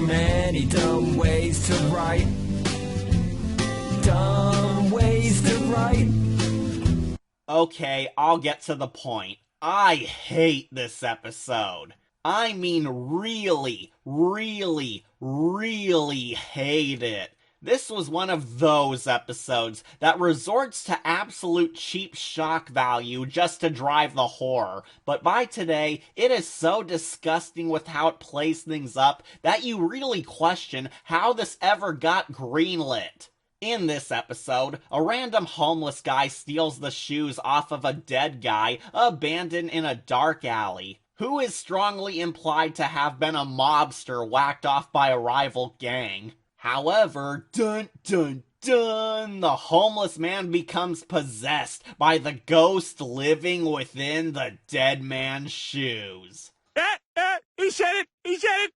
many dumb ways to write. Dumb ways to write. Okay, I'll get to the point. I hate this episode. I mean really, really, really hate it. This was one of those episodes that resorts to absolute cheap shock value just to drive the horror, but by today, it is so disgusting with how it plays things up that you really question how this ever got greenlit. In this episode, a random homeless guy steals the shoes off of a dead guy abandoned in a dark alley, who is strongly implied to have been a mobster whacked off by a rival gang. However, dun dun dun, the homeless man becomes possessed by the ghost living within the dead man's shoes. He said it! He said it!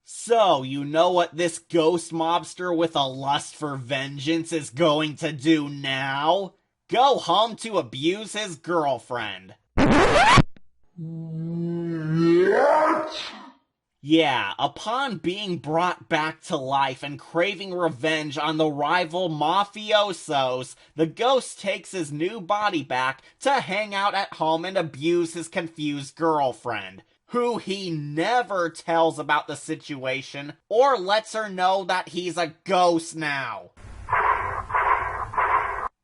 So, you know what this ghost mobster with a lust for vengeance is going to do now? Go home to abuse his girlfriend. What? Yeah, upon being brought back to life and craving revenge on the rival mafiosos, the ghost takes his new body back to hang out at home and abuse his confused girlfriend, who he never tells about the situation or lets her know that he's a ghost now.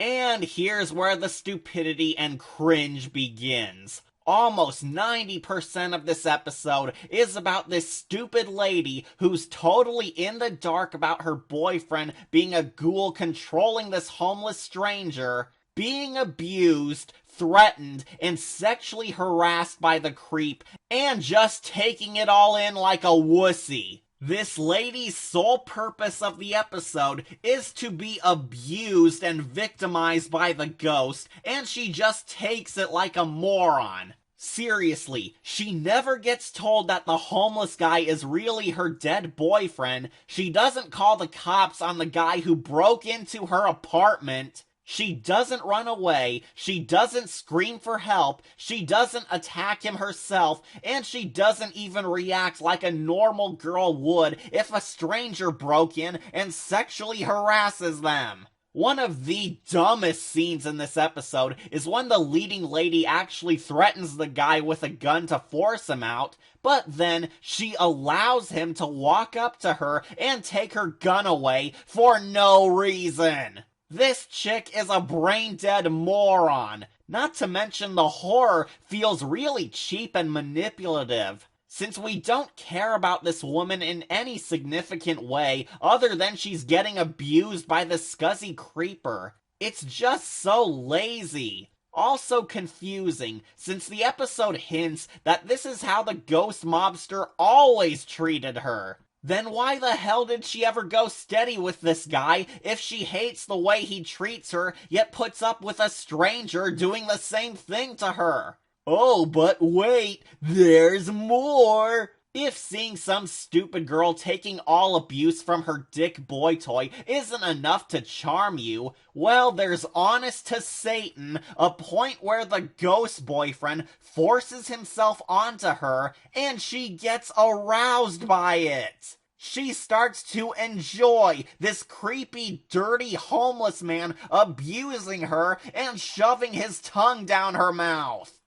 And here's where the stupidity and cringe begins. Almost 90% of this episode is about this stupid lady who's totally in the dark about her boyfriend being a ghoul controlling this homeless stranger, being abused, threatened, and sexually harassed by the creep, and just taking it all in like a wussy. This lady's sole purpose of the episode is to be abused and victimized by the ghost, and she just takes it like a moron. Seriously, she never gets told that the homeless guy is really her dead boyfriend. She doesn't call the cops on the guy who broke into her apartment. She doesn't run away, she doesn't scream for help, she doesn't attack him herself, and she doesn't even react like a normal girl would if a stranger broke in and sexually harasses them. One of the dumbest scenes in this episode is when the leading lady actually threatens the guy with a gun to force him out, but then she allows him to walk up to her and take her gun away for no reason. This chick is a brain-dead moron. Not to mention the horror feels really cheap and manipulative, since we don't care about this woman in any significant way other than she's getting abused by the scuzzy creeper. It's just so lazy. Also confusing, since the episode hints that this is how the ghost mobster always treated her. Then why the hell did she ever go steady with this guy if she hates the way he treats her, yet puts up with a stranger doing the same thing to her? Oh, but wait, there's more! If seeing some stupid girl taking all abuse from her dick boy toy isn't enough to charm you, well, there's honest to Satan, a point where the ghost boyfriend forces himself onto her, and she gets aroused by it. She starts to enjoy this creepy, dirty homeless man abusing her and shoving his tongue down her mouth.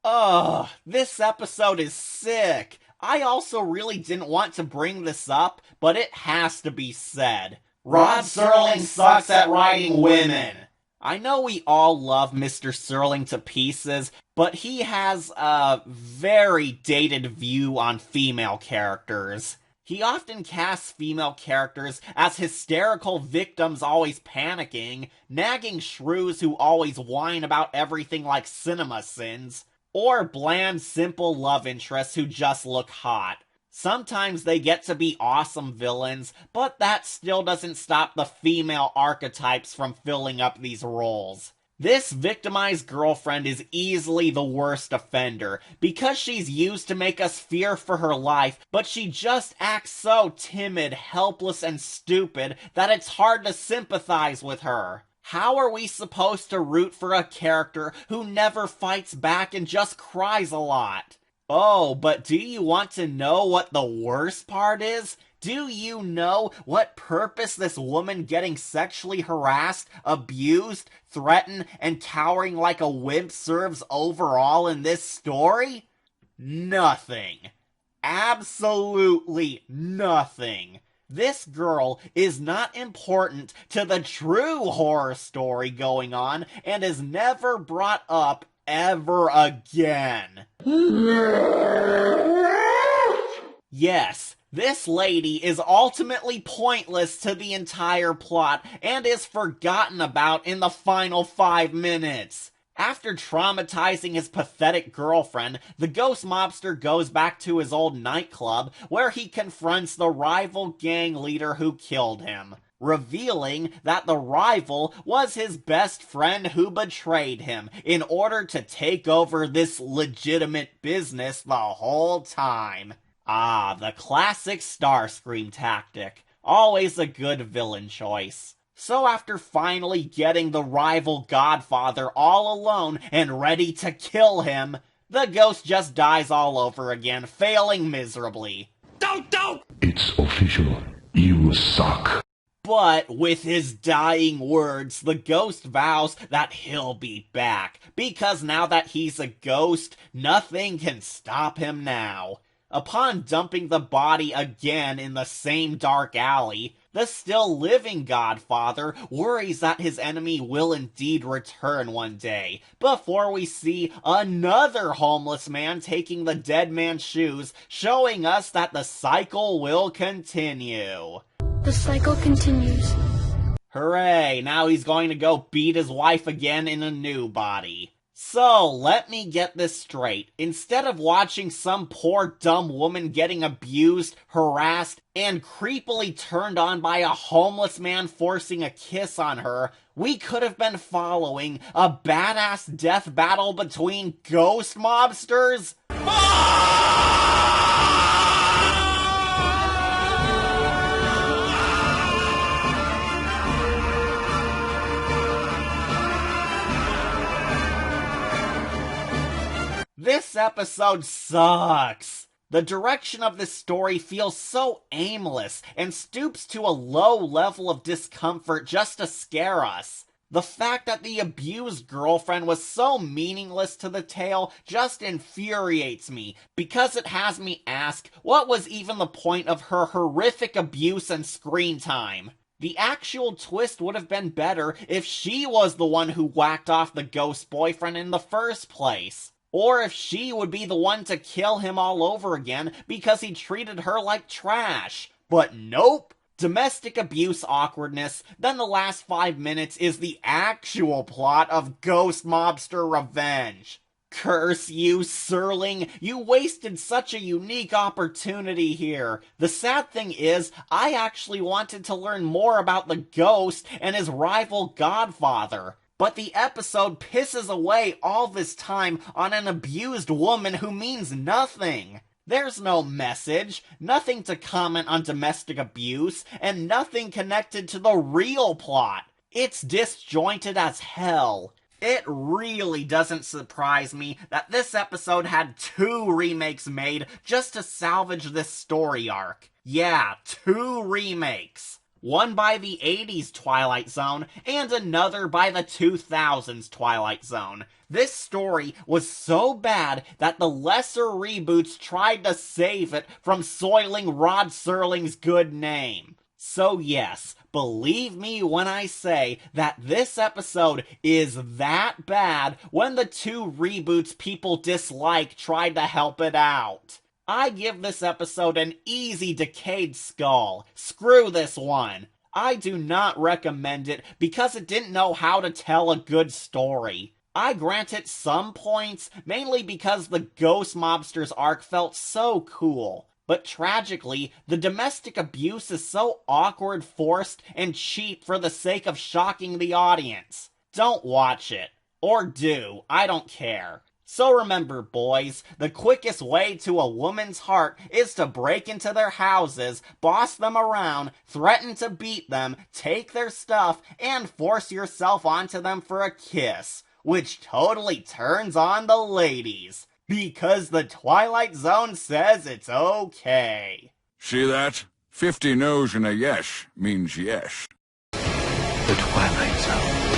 Ugh, this episode is sick. I also really didn't want to bring this up, but it has to be said. Rod Serling sucks at writing women. I know we all love Mr. Serling to pieces, but he has a very dated view on female characters. He often casts female characters as hysterical victims always panicking, nagging shrews who always whine about everything like cinema sins, or bland, simple love interests who just look hot. Sometimes they get to be awesome villains, but that still doesn't stop the female archetypes from filling up these roles. This victimized girlfriend is easily the worst offender, because she's used to make us fear for her life, but she just acts so timid, helpless, and stupid that it's hard to sympathize with her. How are we supposed to root for a character who never fights back and just cries a lot? Oh, but do you want to know what the worst part is? Do you know what purpose this woman getting sexually harassed, abused, threatened, and cowering like a wimp serves overall in this story? Nothing. Absolutely nothing. This girl is not important to the true horror story going on and is never brought up ever again. Yes, this lady is ultimately pointless to the entire plot and is forgotten about in the final 5 minutes. After traumatizing his pathetic girlfriend, the ghost mobster goes back to his old nightclub where he confronts the rival gang leader who killed him, revealing that the rival was his best friend who betrayed him in order to take over this legitimate business the whole time. Ah, the classic Starscream tactic. Always a good villain choice. So after finally getting the rival godfather all alone and ready to kill him, the ghost just dies all over again, failing miserably. Don't! It's official. You suck. But with his dying words, the ghost vows that he'll be back, because now that he's a ghost, nothing can stop him now. Upon dumping the body again in the same dark alley, the still living godfather worries that his enemy will indeed return one day, before we see another homeless man taking the dead man's shoes, showing us that the cycle will continue. The cycle continues. Hooray, now he's going to go beat his wife again in a new body. So, let me get this straight. Instead of watching some poor dumb woman getting abused, harassed, and creepily turned on by a homeless man forcing a kiss on her, we could have been following a badass death battle between ghost mobsters? This episode sucks. The direction of this story feels so aimless and stoops to a low level of discomfort just to scare us. The fact that the abused girlfriend was so meaningless to the tale just infuriates me, because it has me ask, what was even the point of her horrific abuse and screen time? The actual twist would have been better if she was the one who whacked off the ghost boyfriend in the first place. Or if she would be the one to kill him all over again because he treated her like trash. But nope! Domestic abuse awkwardness, then the last 5 minutes is the actual plot of Ghost Mobster Revenge. Curse you, Serling! You wasted such a unique opportunity here. The sad thing is, I actually wanted to learn more about the ghost and his rival godfather. But the episode pisses away all this time on an abused woman who means nothing. There's no message, nothing to comment on domestic abuse, and nothing connected to the real plot. It's disjointed as hell. It really doesn't surprise me that this episode had 2 remakes made just to salvage this story arc. Yeah, 2 remakes. One by the 80s Twilight Zone, and another by the 2000s Twilight Zone. This story was so bad that the lesser reboots tried to save it from soiling Rod Serling's good name. So yes, believe me when I say that this episode is that bad when the 2 reboots people dislike tried to help it out. I give this episode an easy decayed skull. Screw this one. I do not recommend it because it didn't know how to tell a good story. I grant it some points, mainly because the Ghost Mobsters arc felt so cool. But tragically, the domestic abuse is so awkward, forced, and cheap for the sake of shocking the audience. Don't watch it. Or do. I don't care. So remember, boys, the quickest way to a woman's heart is to break into their houses, boss them around, threaten to beat them, take their stuff, and force yourself onto them for a kiss, which totally turns on the ladies, because the Twilight Zone says it's okay. See that? 50 no's and a yes means yes. The Twilight Zone.